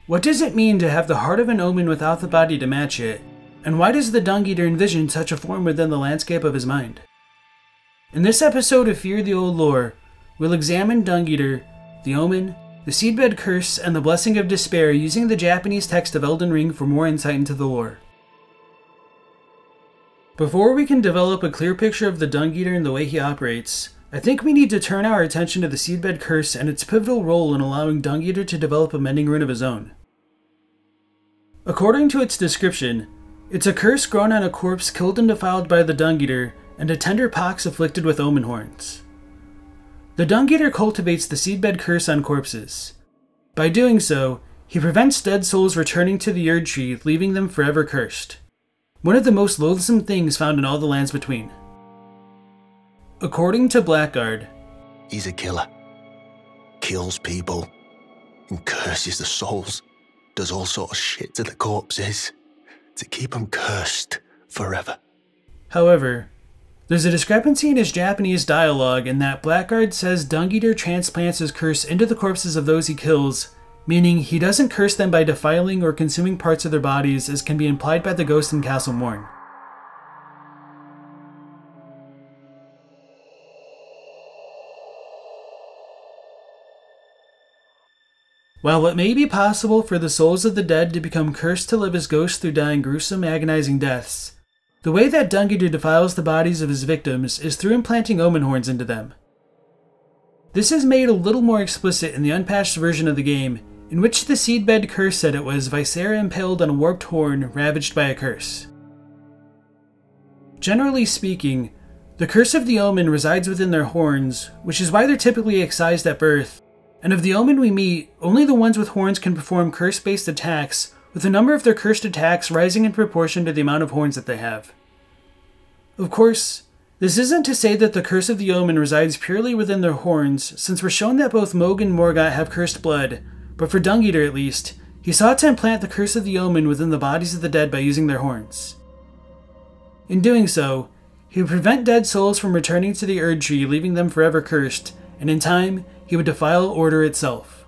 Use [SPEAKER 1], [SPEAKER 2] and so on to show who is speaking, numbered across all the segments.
[SPEAKER 1] What does it mean to have the heart of an Omen without the body to match it? And why does the Dung Eater envision such a form within the landscape of his mind? In this episode of Fear the Old Lore, we'll examine Dung Eater, the Omen, the Seedbed Curse, and the Blessing of Despair using the Japanese text of Elden Ring for more insight into the lore. Before we can develop a clear picture of the Dung Eater and the way he operates, I think we need to turn our attention to the Seedbed Curse and its pivotal role in allowing Dung Eater to develop a mending rune of his own. According to its description, it's a curse grown on a corpse killed and defiled by the Dung Eater and a tender pox afflicted with omen horns. The Dung Eater cultivates the Seedbed Curse on corpses. By doing so, he prevents dead souls returning to the Erd Tree, leaving them forever cursed. One of the most loathsome things found in all the lands between. According to Blackguard,
[SPEAKER 2] he's a killer. Kills people and curses the souls. Does all sort of shit to the corpses to keep them cursed forever.
[SPEAKER 1] However, there's a discrepancy in his Japanese dialogue in that Blackguard says Dung Eater transplants his curse into the corpses of those he kills, meaning he doesn't curse them by defiling or consuming parts of their bodies as can be implied by the ghost in Castle Morn. While it may be possible for the souls of the dead to become cursed to live as ghosts through dying gruesome, agonizing deaths, the way that Dung Eater defiles the bodies of his victims is through implanting omen horns into them. This is made a little more explicit in the unpatched version of the game, in which the Seedbed Curse said it was Viscera impaled on a warped horn ravaged by a curse. Generally speaking, the curse of the omen resides within their horns, which is why they're typically excised at birth, and of the omen we meet, only the ones with horns can perform curse-based attacks, with the number of their cursed attacks rising in proportion to the amount of horns that they have. Of course, this isn't to say that the curse of the omen resides purely within their horns, since we're shown that both Mohg and Morgott have cursed blood, but for Dung Eater at least, he sought to implant the curse of the omen within the bodies of the dead by using their horns. In doing so, he would prevent dead souls from returning to the Erd Tree, leaving them forever cursed, and in time, he would defile order itself.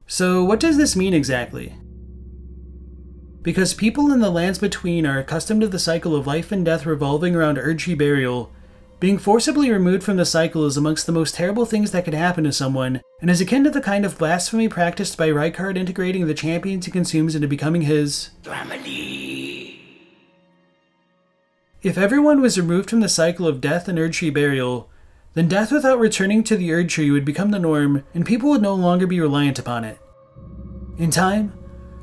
[SPEAKER 1] So what does this mean exactly? Because people in the lands between are accustomed to the cycle of life and death revolving around Erd Tree burial, being forcibly removed from the cycle is amongst the most terrible things that could happen to someone, and is akin to the kind of blasphemy practiced by Rykard integrating the champions he consumes into becoming his family. If everyone was removed from the cycle of death and Erd Tree burial, then death without returning to the Erd Tree would become the norm, and people would no longer be reliant upon it. In time,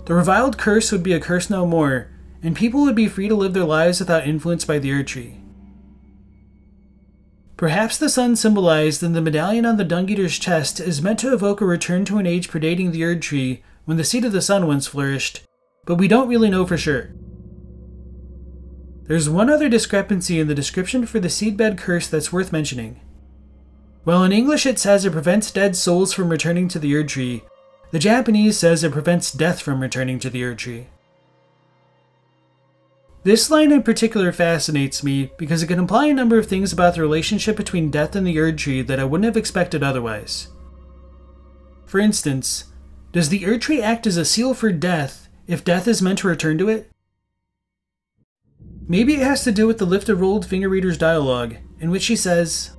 [SPEAKER 1] the reviled curse would be a curse no more, and people would be free to live their lives without influence by the Erd Tree. Perhaps the sun symbolized in the medallion on the Dung Eater's chest is meant to evoke a return to an age predating the Erd Tree, when the seed of the sun once flourished, but we don't really know for sure. There's one other discrepancy in the description for the Seedbed Curse that's worth mentioning. While in English it says it prevents dead souls from returning to the Erd Tree, the Japanese says it prevents death from returning to the Erd Tree. This line in particular fascinates me because it can imply a number of things about the relationship between death and the Erd Tree that I wouldn't have expected otherwise. For instance, does the Erd Tree act as a seal for death if death is meant to return to it? Maybe it has to do with the Lift of Rolled Finger Reader's dialogue, in which she says,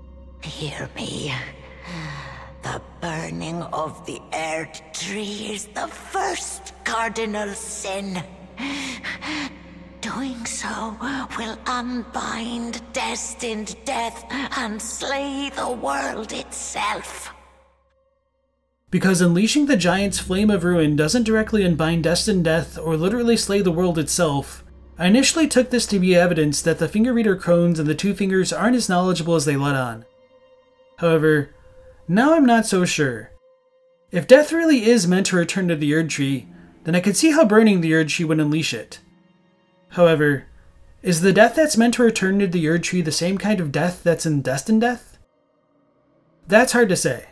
[SPEAKER 3] "Hear me. The burning of the Erd Tree is the first cardinal sin. Doing so will unbind destined death and slay the world itself."
[SPEAKER 1] Because unleashing the giant's flame of ruin doesn't directly unbind destined death or literally slay the world itself, I initially took this to be evidence that the finger reader crones and the Two Fingers aren't as knowledgeable as they let on. However, now I'm not so sure. If death really is meant to return to the Erd Tree, then I could see how burning the Erd Tree would unleash it. However, is the death that's meant to return to the Erd Tree the same kind of death that's in destined death? That's hard to say.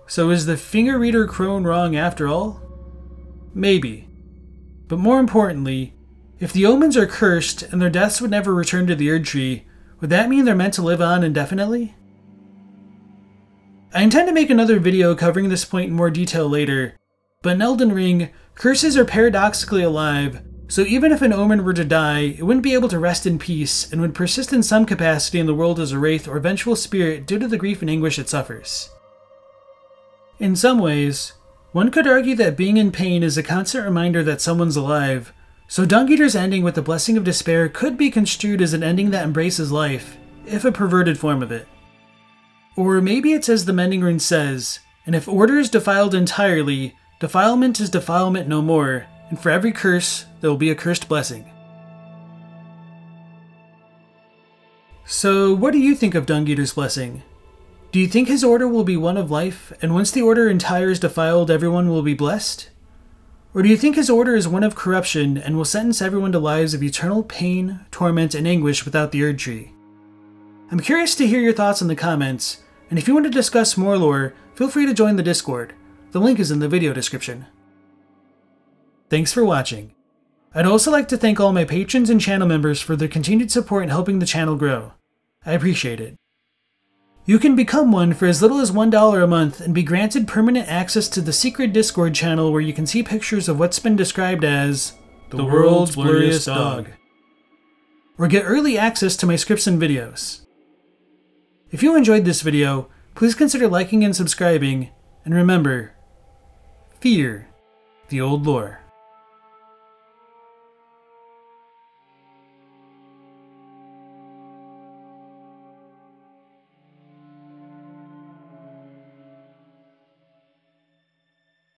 [SPEAKER 1] So is the finger reader crone wrong after all? Maybe. But more importantly, if the omens are cursed and their deaths would never return to the Erd Tree, would that mean they're meant to live on indefinitely? I intend to make another video covering this point in more detail later, but in Elden Ring, curses are paradoxically alive, so even if an Omen were to die, it wouldn't be able to rest in peace and would persist in some capacity in the world as a wraith or vengeful spirit due to the grief and anguish it suffers. In some ways, one could argue that being in pain is a constant reminder that someone's alive, so Dung Eater's ending with the Blessing of Despair could be construed as an ending that embraces life, if a perverted form of it. Or maybe it's as the Mending Rune says, and if order is defiled entirely, defilement is defilement no more, and for every curse, there will be a cursed blessing. So what do you think of Dung Eater's blessing? Do you think his order will be one of life, and once the order entire is defiled, everyone will be blessed? Or do you think his order is one of corruption, and will sentence everyone to lives of eternal pain, torment, and anguish without the Erd Tree? I'm curious to hear your thoughts in the comments, and if you want to discuss more lore, feel free to join the Discord. The link is in the video description. Thanks for watching. I'd also like to thank all my patrons and channel members for their continued support in helping the channel grow. I appreciate it. You can become one for as little as $1 a month and be granted permanent access to the secret Discord channel where you can see pictures of what's been described as the world's blurriest dog. Or get early access to my scripts and videos. If you enjoyed this video, please consider liking and subscribing, and remember, fear the old lore.